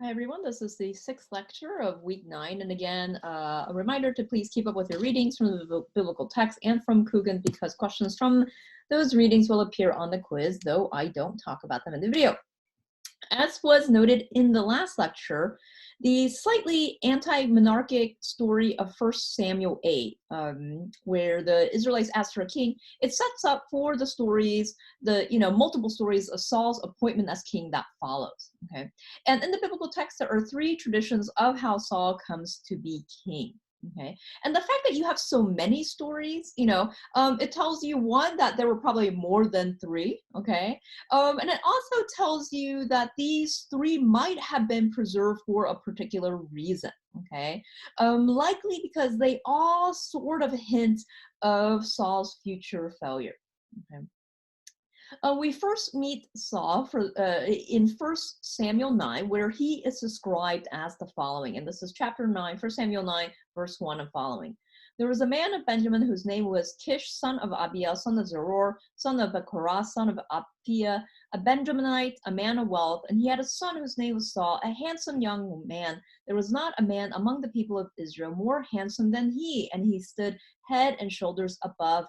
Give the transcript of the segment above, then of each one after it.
Hi everyone, this is the sixth lecture of week 9, and again, a reminder to please keep up with your readings from the biblical text and from Coogan, because questions from those readings will appear on the quiz, though I don't talk about them in the video. As was noted in the last lecture, the slightly anti-monarchic story of 1 Samuel 8, where the Israelites asked for a king, it sets up for the stories, multiple stories of Saul's appointment as king that follows. Okay, and in the biblical text, there are 3 traditions of how Saul comes to be king. Okay, and the fact that you have so many stories, it tells you, one, that there were probably more than 3. Okay, and it also tells you that these 3 might have been preserved for a particular reason, okay? Likely because they all sort of hint of Saul's future failure, okay? We first meet Saul in 1 Samuel 9, where he is described as the following, and this is chapter 9, 1 Samuel 9, verse 1 and following. There was a man of Benjamin whose name was Kish, son of Abiel, son of Zeror, son of Korah, son of Aphiah, a Benjaminite, a man of wealth, and he had a son whose name was Saul, a handsome young man. There was not a man among the people of Israel more handsome than he, and he stood head and shoulders above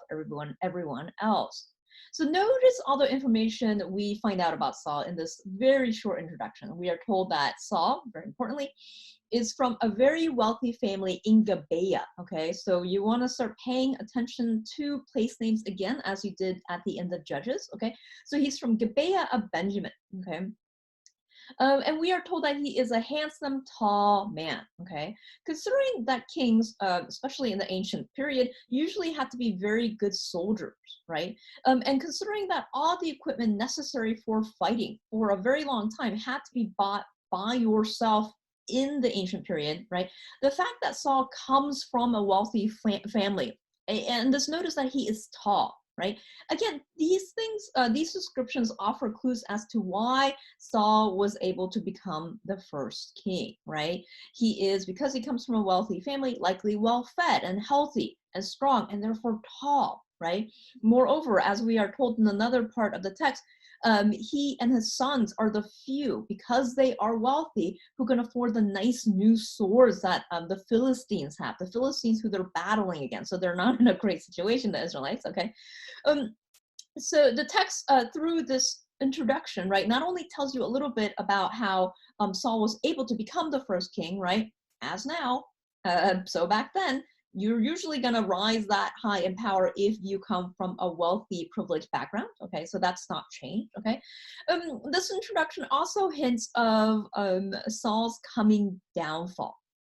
everyone else. So notice all the information we find out about Saul in this very short introduction. We are told that Saul, very importantly, is from a very wealthy family in Gibeah, okay? So you want to start paying attention to place names again, as you did at the end of Judges, okay? So he's from Gibeah of Benjamin, okay? And we are told that he is a handsome, tall man, okay? Considering that kings, especially in the ancient period, usually had to be very good soldiers, right? And considering that all the equipment necessary for fighting for a very long time had to be bought by yourself in the ancient period, right? The fact that Saul comes from a wealthy family, and just notice that he is tall, right? Again, these things, these descriptions offer clues as to why Saul was able to become the first king, right? Because he comes from a wealthy family, likely well-fed and healthy and strong, and therefore tall, right? Moreover, as we are told in another part of the text, he and his sons are the few, because they are wealthy, who can afford the nice new swords that the Philistines have, the Philistines who they're battling against. So they're not in a great situation, the Israelites, okay? So the text, through this introduction, right, not only tells you a little bit about how Saul was able to become the first king, right, as now, so back then, you're usually going to rise that high in power if you come from a wealthy, privileged background, okay, so that's not changed, okay. This introduction also hints of Saul's coming downfall,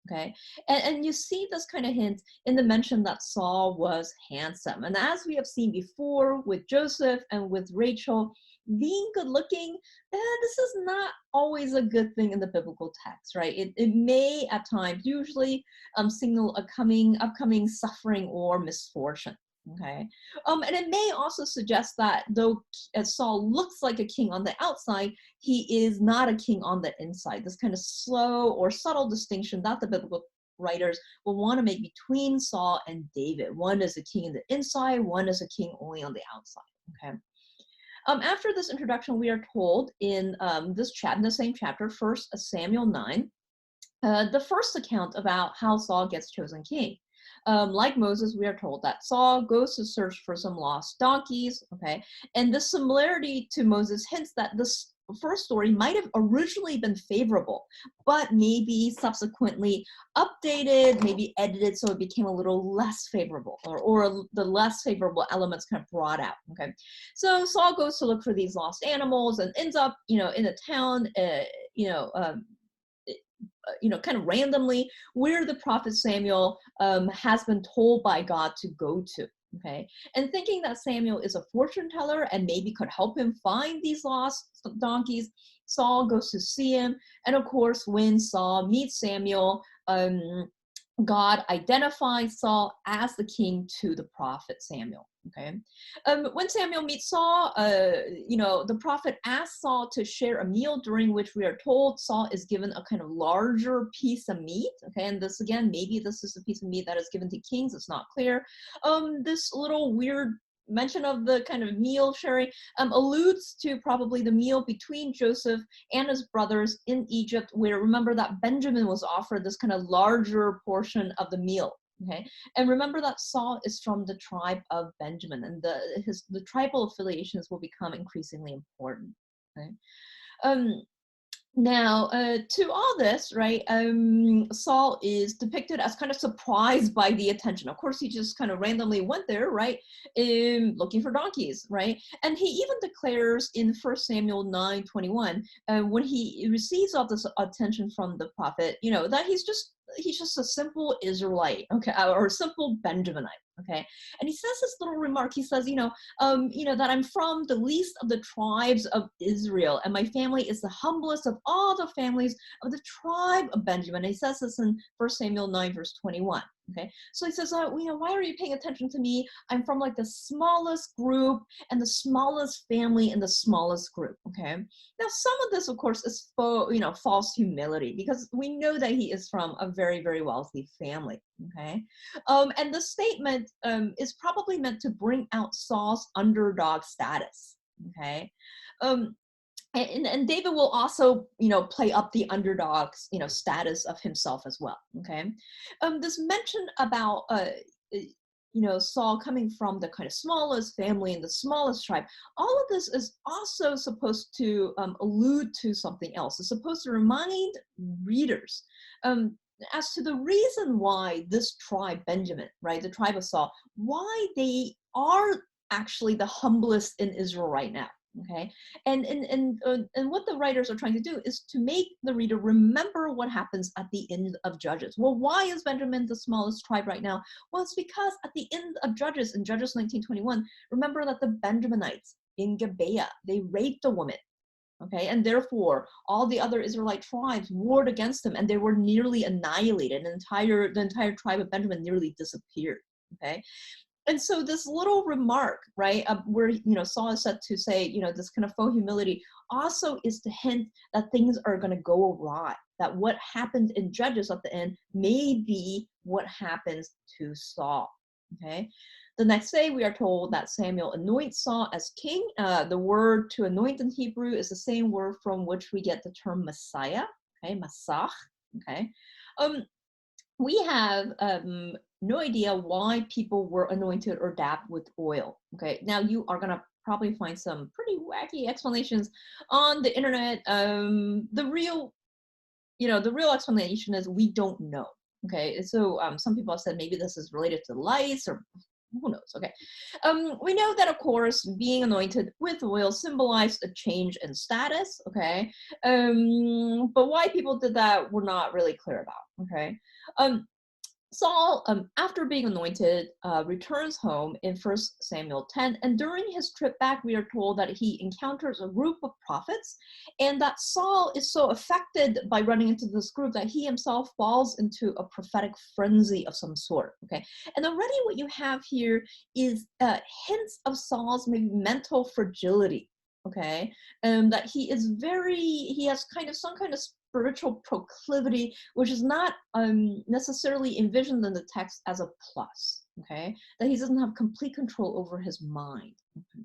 okay, and you see this kind of hint in the mention that Saul was handsome. And as we have seen before with Joseph and with Rachel, being good looking, this is not always a good thing in the biblical text, right? It may at times, usually, signal upcoming suffering or misfortune. Okay, and it may also suggest that though Saul looks like a king on the outside, he is not a king on the inside. This kind of slow or subtle distinction that the biblical writers will want to make between Saul and David. One is a king in the inside, one is a king only on the outside. Okay. After this introduction, we are told in in the same chapter, 1 Samuel 9, the first account about how Saul gets chosen king. Like Moses, we are told that Saul goes to search for some lost donkeys, okay? And the similarity to Moses hints that this first story might have originally been favorable, but maybe subsequently updated, maybe edited, so it became a little less favorable, or the less favorable elements kind of brought out, okay? So Saul goes to look for these lost animals and ends up, in a town, kind of randomly, where the prophet Samuel has been told by God to go to. Okay, and thinking that Samuel is a fortune teller and maybe could help him find these lost donkeys, Saul goes to see him. And of course, when Saul meets Samuel, God identifies Saul as the king to the prophet Samuel. Okay, when Samuel meets Saul, the prophet asks Saul to share a meal, during which we are told Saul is given a kind of larger piece of meat. Okay, and this again, maybe this is a piece of meat that is given to kings. It's not clear. This little weird mention of the kind of meal sharing alludes to probably the meal between Joseph and his brothers in Egypt, where remember that Benjamin was offered this kind of larger portion of the meal. Okay, and remember that Saul is from the tribe of Benjamin, and the tribal affiliations will become increasingly important. Okay. Now, to all this, right, Saul is depicted as kind of surprised by the attention. Of course, he just kind of randomly went there, right, looking for donkeys, right? And he even declares in 1 Samuel 9:21, when he receives all this attention from the prophet, you know, that he's just a simple Israelite, okay, or a simple Benjaminite, okay? And he says this little remark. He says, that I'm from the least of the tribes of Israel, and my family is the humblest of all the families of the tribe of Benjamin. And he says this in 1 Samuel 9, verse 21. Okay, so he says, why are you paying attention to me? I'm from like the smallest group and the smallest family and the smallest group. Okay, now some of this, of course, is false humility, because we know that he is from a very, very wealthy family. Okay, and the statement is probably meant to bring out Saul's underdog status. Okay. And David will also, play up the underdog's, status of himself as well. Okay, this mention about, Saul coming from the kind of smallest family and the smallest tribe, all of this is also supposed to allude to something else. It's supposed to remind readers as to the reason why this tribe, Benjamin, right, the tribe of Saul, why they are actually the humblest in Israel right now. Okay, and what the writers are trying to do is to make the reader remember what happens at the end of Judges. Well, why is Benjamin the smallest tribe right now? Well, it's because at the end of Judges, in Judges 19:21, remember that the Benjaminites in Gibeah, they raped a woman. Okay, and therefore all the other Israelite tribes warred against them, and they were nearly annihilated. The entire tribe of Benjamin nearly disappeared. Okay. And so this little remark, right, where, Saul is said to say, this kind of faux humility also is to hint that things are going to go awry, that what happened in Judges at the end may be what happens to Saul. Okay. The next day, we are told that Samuel anoints Saul as king. The word to anoint in Hebrew is the same word from which we get the term Messiah, okay, Masach, okay. We have no idea why people were anointed or dabbed with oil. Okay, now you are gonna probably find some pretty wacky explanations on the internet. The real explanation is we don't know. Okay, so some people have said maybe this is related to lice, or who knows. Okay, we know that, of course, being anointed with oil symbolized a change in status. Okay, but why people did that, we're not really clear about. Okay. Saul, after being anointed, returns home in 1 Samuel 10, and during his trip back, we are told that he encounters a group of prophets, and that Saul is so affected by running into this group that he himself falls into a prophetic frenzy of some sort. Okay, and already what you have here is hints of Saul's maybe mental fragility. Okay, that he has some kind of spiritual proclivity, which is not necessarily envisioned in the text as a plus. Okay, that he doesn't have complete control over his mind. Okay.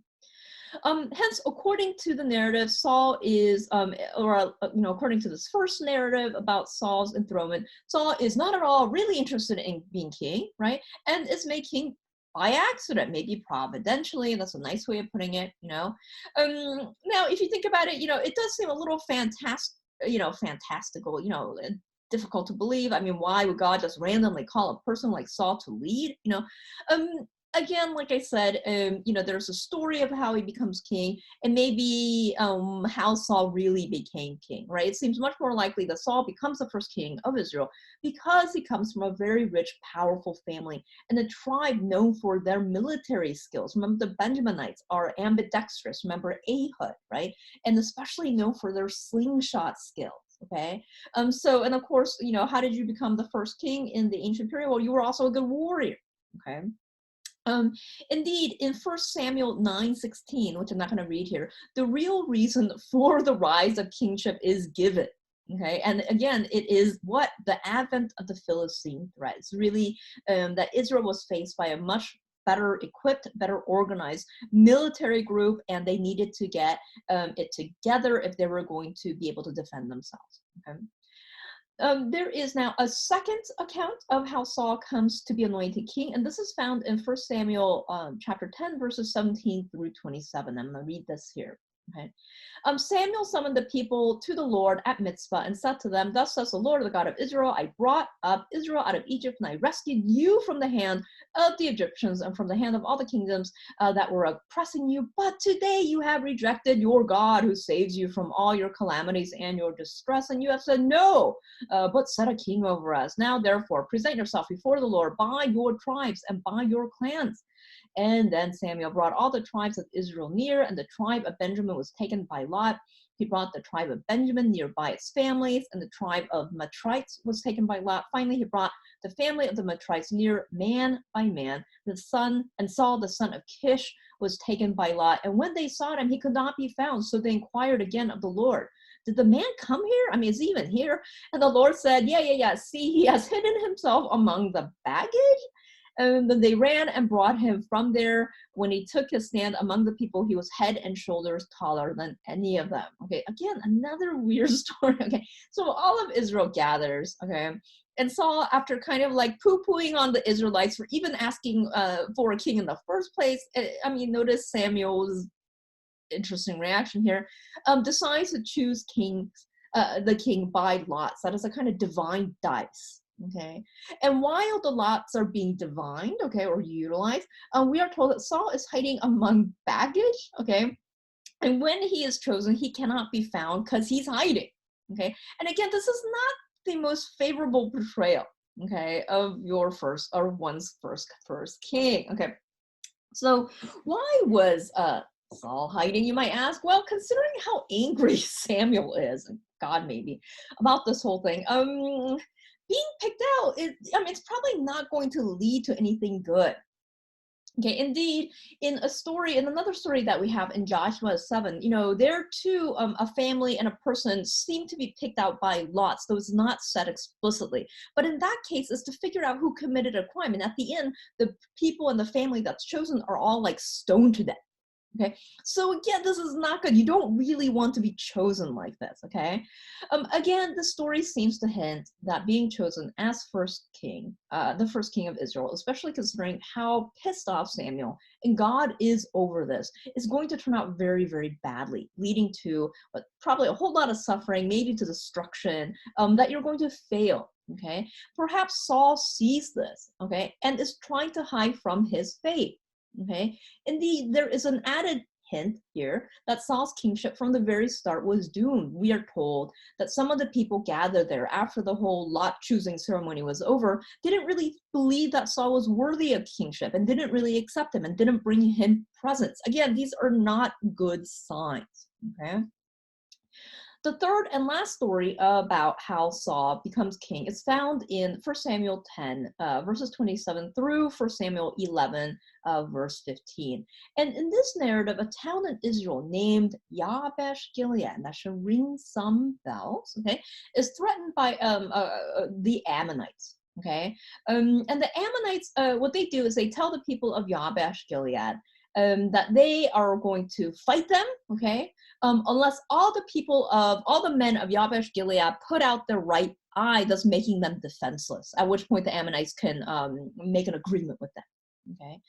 Hence, according to the narrative, Saul is, according to this first narrative about Saul's enthronement, Saul is not at all really interested in being king, right? And is made king by accident, maybe providentially. That's a nice way of putting it, Now, if you think about it, it does seem a little fantastical, difficult to believe. I mean, why would God just randomly call a person like Saul to lead? Again, like I said, there's a story of how he becomes king, and maybe how Saul really became king, right? It seems much more likely that Saul becomes the first king of Israel because he comes from a very rich, powerful family and a tribe known for their military skills. Remember, the Benjaminites are ambidextrous. Remember Ehud, right? And especially known for their slingshot skills. Okay, so, and of course, how did you become the first king in the ancient period? Well, you were also a good warrior. Okay. Indeed, in 1 Samuel 9:16, which I'm not going to read here, the real reason for the rise of kingship is given. Okay, and again, it is the advent of the Philistine threat. It's really that Israel was faced by a much better equipped, better organized military group, and they needed to get it together if they were going to be able to defend themselves. Okay. There is now a second account of how Saul comes to be anointed king, and this is found in 1 Samuel chapter 10, verses 17 through 27. I'm going to read this here. Okay. Samuel summoned the people to the Lord at Mizpah and said to them, "Thus says the Lord, the God of Israel, I brought up Israel out of Egypt, and I rescued you from the hand of the Egyptians and from the hand of all the kingdoms that were oppressing you. But today you have rejected your God who saves you from all your calamities and your distress, and you have said, 'No, but set a king over us.' Now, therefore, present yourself before the Lord by your tribes and by your clans." And then Samuel brought all the tribes of Israel near, and the tribe of Benjamin was taken by lot. He brought the tribe of Benjamin near by its families, and the tribe of Matrites was taken by lot. Finally, he brought the family of the Matrites near, man by man. The son, and Saul, the son of Kish, was taken by lot. And when they sought him, he could not be found. So they inquired again of the Lord, "Did the man come here? I mean, is he even here?" And the Lord said, Yeah. See, he has hidden himself among the baggage. And then they ran and brought him from there. When he took his stand among the people, he was head and shoulders taller than any of them. Okay, again, another weird story. Okay, so all of Israel gathers, okay, and Saul, after kind of like poo-pooing on the Israelites for even asking for a king in the first place, I mean, notice Samuel's interesting reaction here, decides to choose the king by lots. That is a kind of divine dice. Okay, and while the lots are being divined, okay, or utilized, we are told that Saul is hiding among baggage, okay, and when he is chosen, he cannot be found because he's hiding, okay, and again, this is not the most favorable portrayal, okay, of your first or one's first king, okay. So why was Saul hiding, you might ask? Well, considering how angry Samuel is, God maybe, about this whole thing, being picked out, I mean, it's probably not going to lead to anything good. Okay, indeed, in another story that we have in Joshua 7, you know, there too, a family and a person seem to be picked out by lots, though it's not said explicitly. But in that case, it's to figure out who committed a crime. And at the end, the people and the family that's chosen are all like stoned to death. Okay, so again, this is not good. You don't really want to be chosen like this, okay? Again, the story seems to hint that being chosen as the first king of Israel, especially considering how pissed off Samuel, and God is over this, is going to turn out very, very badly, leading to probably a whole lot of suffering, maybe to destruction, that you're going to fail, okay? Perhaps Saul sees this, okay, and is trying to hide from his fate. Okay, indeed, there is an added hint here that Saul's kingship from the very start was doomed. We are told that some of the people gathered there after the whole lot choosing ceremony was over didn't really believe that Saul was worthy of kingship and didn't really accept him and didn't bring him presents. Again, these are not good signs. Okay. The third and last story about how Saul becomes king is found in 1 Samuel 10, verses 27 through 1 Samuel 11, verse 15. And in this narrative, a town in Israel named Yabesh Gilead, that should ring some bells, okay, is threatened by the Ammonites. Okay, and the Ammonites, what they do is they tell the people of Yabesh Gilead that they are going to fight them, okay, unless all the men of Yabesh Gilead put out their right eye, thus making them defenseless, at which point the Ammonites can make an agreement with them. Okay,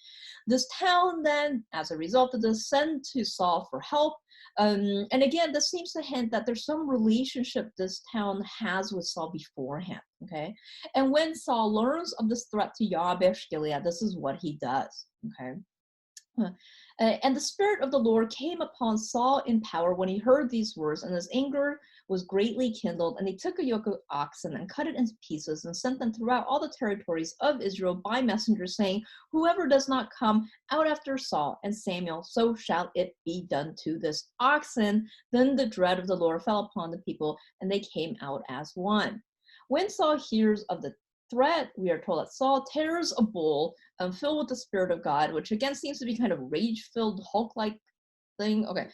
this town then, as a result of this, sent to Saul for help. And again, this seems to hint that there's some relationship this town has with Saul beforehand. Okay, and when Saul learns of this threat to Yabesh Gilead, this is what he does. Okay. And the Spirit of the Lord came upon Saul in power when he heard these words, and his anger was greatly kindled. And he took a yoke of oxen and cut it into pieces and sent them throughout all the territories of Israel by messengers, saying, "Whoever does not come out after Saul and Samuel, so shall it be done to this oxen." Then the dread of the Lord fell upon the people, and they came out as one. When Saul hears of the threat, we are told that Saul tears a bull filled with the Spirit of God, which again seems to be kind of rage-filled Hulk-like thing. Okay,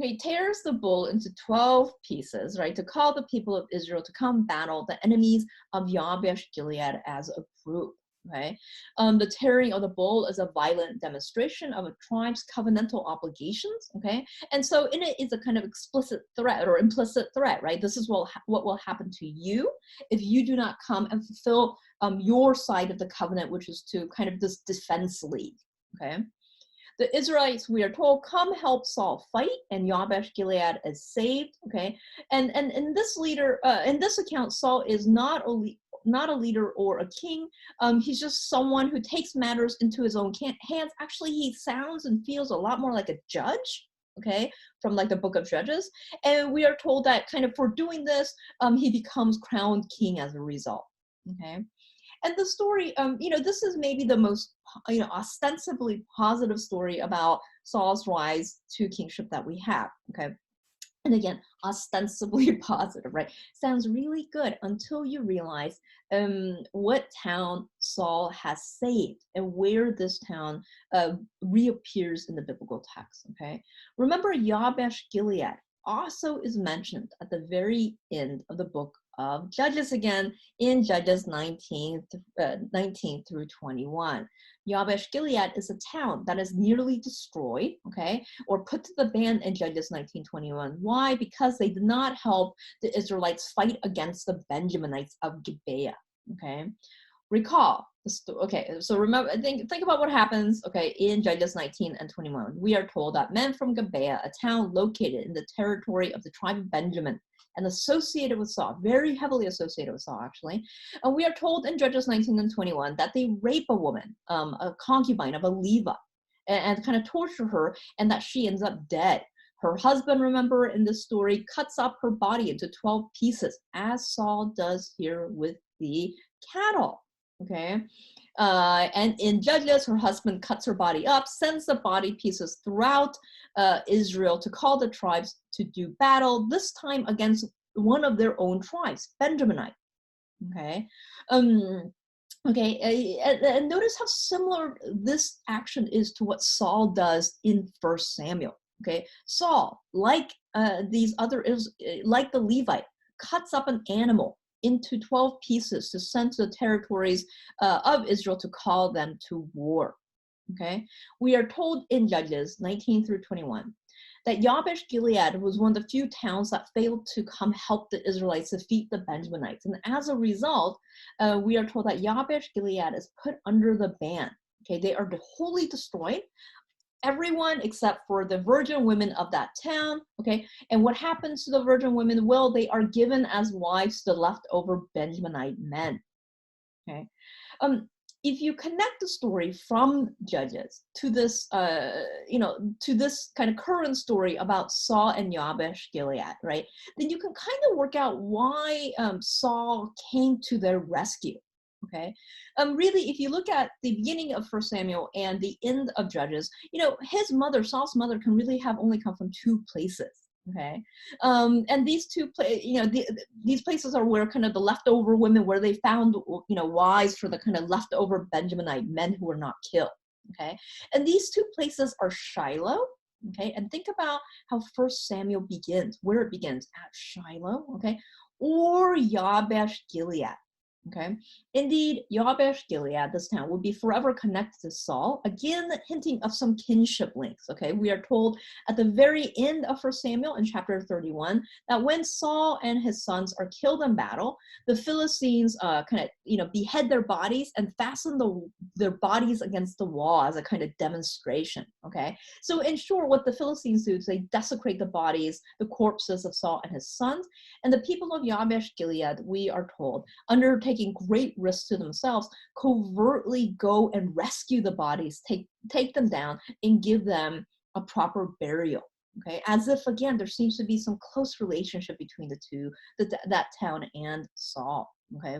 he tears the bull into 12 pieces, right, to call the people of Israel to come battle the enemies of Yabesh Gilead as a group. Okay, the tearing of the bowl is a violent demonstration of a tribe's covenantal obligations. Okay, and so in it is a kind of explicit threat or implicit threat, right? This is what will happen to you if you do not come and fulfill your side of the covenant, which is to kind of this defense league. Okay. The Israelites, we are told, come help Saul fight, and Yabesh Gilead is saved. Okay, and in this in this account, Saul is not a leader or a king. He's just someone who takes matters into his own hands. Actually, he sounds and feels a lot more like a judge. Okay, from like the book of Judges, and we are told that kind of for doing this, he becomes crowned king as a result. Okay. And the story, this is maybe the most, ostensibly positive story about Saul's rise to kingship that we have, okay? And again, ostensibly positive, right? Sounds really good until you realize what town Saul has saved and where this town reappears in the biblical text, okay? Remember, Yabesh Gilead also is mentioned at the very end of the book of Judges again in Judges 19 through 21. Yabesh Gilead is a town that is nearly destroyed, okay, or put to the ban in Judges 19:21. Why? Because they did not help the Israelites fight against the Benjaminites of Gibeah, okay? Recall, okay, so remember, think about what happens, okay, in Judges 19 and 21. We are told that men from Gibeah, a town located in the territory of the tribe of Benjamin, and associated with Saul, very heavily associated with Saul, actually. And we are told in Judges 19 and 21 that they rape a woman, a concubine of a Levite, and kind of torture her, and that she ends up dead. Her husband, remember, in this story, cuts up her body into 12 pieces, as Saul does here with the cattle, okay? And in Judges, her husband cuts her body up, sends the body pieces throughout Israel to call the tribes to do battle, this time against one of their own tribes, Benjaminite. Okay. And notice how similar this action is to what Saul does in 1 Samuel. Okay, Saul, like like the Levite, cuts up an animal into 12 pieces to send to the territories of Israel to call them to war. Okay, we are told in Judges 19 through 21 that Yabesh Gilead was one of the few towns that failed to come help the Israelites defeat the Benjaminites. And as a result, we are told that Yabesh Gilead is put under the ban. Okay, they are wholly destroyed. Everyone except for the virgin women of that town, okay? And what happens to the virgin women? Well, they are given as wives to the leftover Benjaminite men, okay? If you connect the story from Judges to this, to this kind of current story about Saul and Yabesh Gilead, right? Then you can kind of work out why Saul came to their rescue. Okay, really, if you look at the beginning of 1 Samuel and the end of Judges, his mother, Saul's mother, can really have only come from two places. Okay, and these these places are where kind of the leftover women, where they found, wives for the kind of leftover Benjaminite men who were not killed. Okay, and these two places are Shiloh. Okay, and think about how 1 Samuel begins, where it begins at Shiloh. Okay, or Yabesh Gilead. Okay, indeed, Yabesh Gilead, this town, would be forever connected to Saul, again hinting of some kinship links. Okay, we are told at the very end of 1 Samuel in chapter 31 that when Saul and his sons are killed in battle, the Philistines behead their bodies and fasten their bodies against the wall as a kind of demonstration. Okay, so in short, what the Philistines do is they desecrate the bodies, the corpses of Saul and his sons, and the people of Yabesh Gilead, we are told, undertaking great risks to themselves, covertly go and rescue the bodies, take them down, and give them a proper burial. Okay, as if again there seems to be some close relationship between the two, that town and Saul. Okay.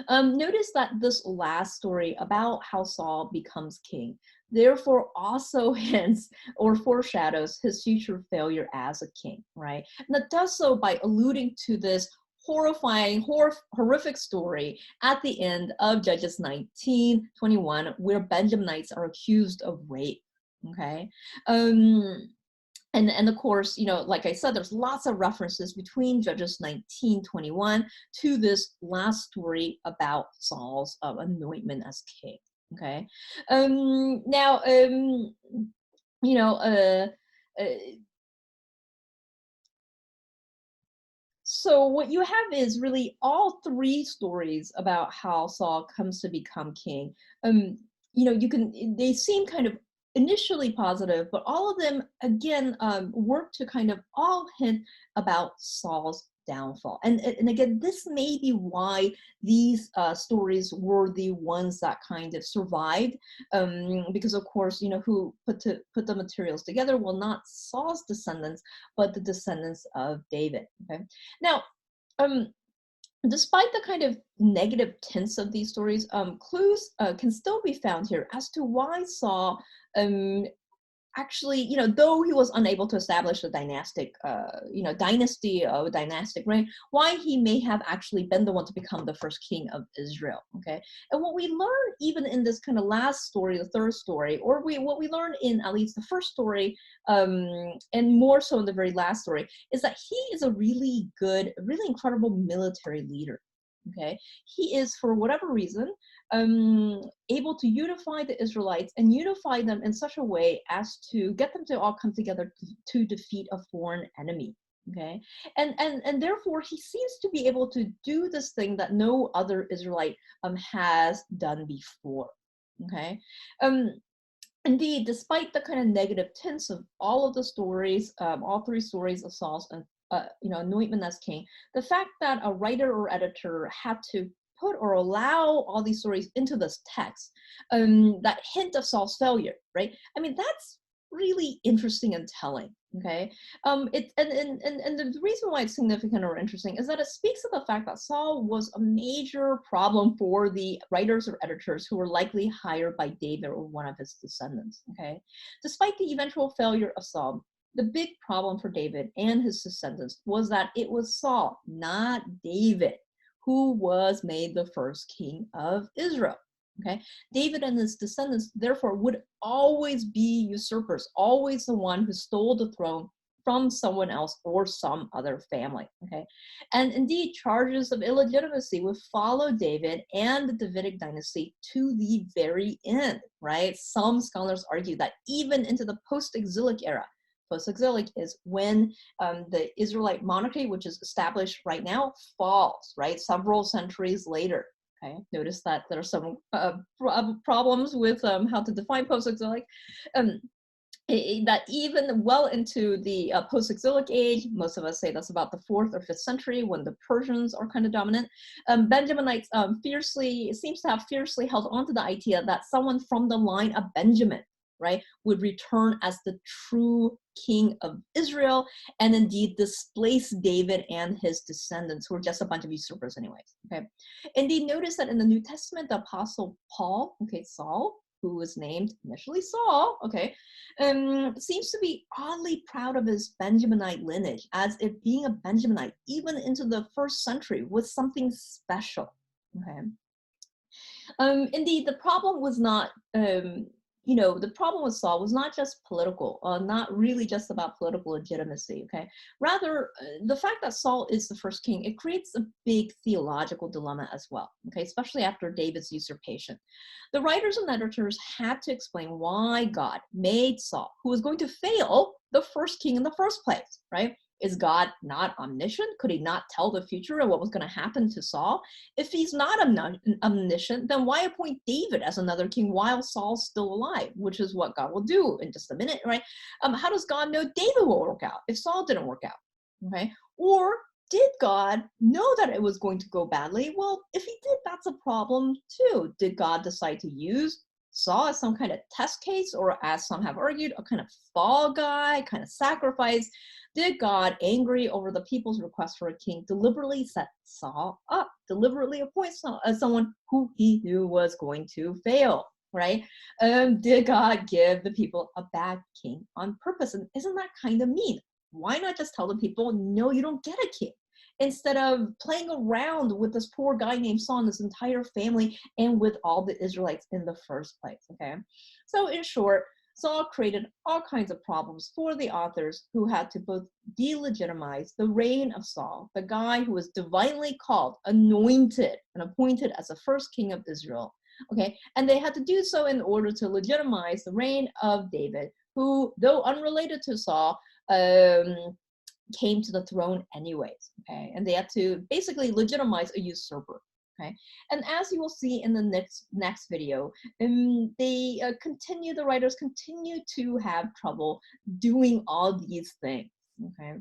Notice that this last story about how Saul becomes king, therefore also hints or foreshadows his future failure as a king, right? And it does so by alluding to this horrifying, horrific story at the end of Judges 19:21, where Benjaminites are accused of rape. Okay, And of course, like I said, there's lots of references between Judges 19:21 to this last story about Saul's anointment as king. Okay. Now, you know, uh, so what you have is really all three stories about how Saul comes to become king. Um, they seem kind of initially positive, but all of them again work to kind of all hint about Saul's downfall. And again, this may be why these stories were the ones that kind of survived, because of course, who put the materials together? Well, not Saul's descendants, but the descendants of David. Okay. Now, um, despite the kind of negative tints of these stories, clues can still be found here as to why Saul um, actually, though he was unable to establish a dynasty or dynastic reign, why he may have actually been the one to become the first king of Israel. Okay, and what we learn even in this kind of last story, the third story, or what we learn in at least the first story, and more so in the very last story, is that he is a really good, really incredible military leader. Okay, he is, for whatever reason, able to unify the Israelites and unify them in such a way as to get them to all come together to defeat a foreign enemy. Okay, and therefore he seems to be able to do this thing that no other Israelite has done before. Okay, um, indeed, despite the kind of negative tints of all of the stories, all three stories of Saul's anointment as king, the fact that a writer or editor had to put or allow all these stories into this text, that hint of Saul's failure, right? I mean, that's really interesting and telling. Okay, and the reason why it's significant or interesting is that it speaks to the fact that Saul was a major problem for the writers or editors who were likely hired by David or one of his descendants. Okay, despite the eventual failure of Saul, the big problem for David and his descendants was that it was Saul, not David, who was made the first king of Israel. Okay, David and his descendants therefore would always be usurpers, always the one who stole the throne from someone else or some other family. Okay, and indeed, charges of illegitimacy would follow David and the Davidic dynasty to the very end. Right? Some scholars argue that even into the post-exilic era. Post-exilic is when the Israelite monarchy, which is established right now, falls. Right, several centuries later. Okay, notice that there are some problems with how to define post-exilic. That even well into the post-exilic age, most of us say that's about the 4th or 5th century when the Persians are kind of dominant. Benjaminites seems to have fiercely held on to the idea that someone from the line of Benjamin, right, would return as the true king of Israel and indeed displace David and his descendants, who were just a bunch of usurpers anyways. Okay, indeed, notice that in the New Testament, the Apostle Paul, okay, Saul, who was named initially Saul, okay, seems to be oddly proud of his Benjaminite lineage, as if being a Benjaminite, even into the 1st century, was something special. Okay. Indeed, the problem was not, the problem with Saul was not just political, not really just about political legitimacy, okay? Rather, the fact that Saul is the first king, it creates a big theological dilemma as well, okay? Especially after David's usurpation. The writers and editors had to explain why God made Saul, who was going to fail, the first king in the first place, right? Is God not omniscient? Could he not tell the future and what was going to happen to Saul? If he's not omniscient, then why appoint David as another king while Saul's still alive, which is what God will do in just a minute, right? How does God know David will work out if Saul didn't work out, okay? Or did God know that it was going to go badly? Well, if he did, that's a problem too. Did God decide to use Saul as some kind of test case, or as some have argued, a kind of fall guy, kind of sacrifice? Did God, angry over the people's request for a king, deliberately set Saul up, deliberately appoint Saul as someone who he knew was going to fail, right? Did God give the people a bad king on purpose? And isn't that kind of mean? Why not just tell the people, no, you don't get a king, instead of playing around with this poor guy named Saul and his entire family and with all the Israelites in the first place, okay? So in short, Saul created all kinds of problems for the authors who had to both delegitimize the reign of Saul, the guy who was divinely called, anointed, and appointed as the first king of Israel. Okay, and they had to do so in order to legitimize the reign of David, who, though unrelated to Saul, came to the throne anyways. Okay, and they had to basically legitimize a usurper. Okay, and as you will see in the next video, the writers continue to have trouble doing all these things. Okay,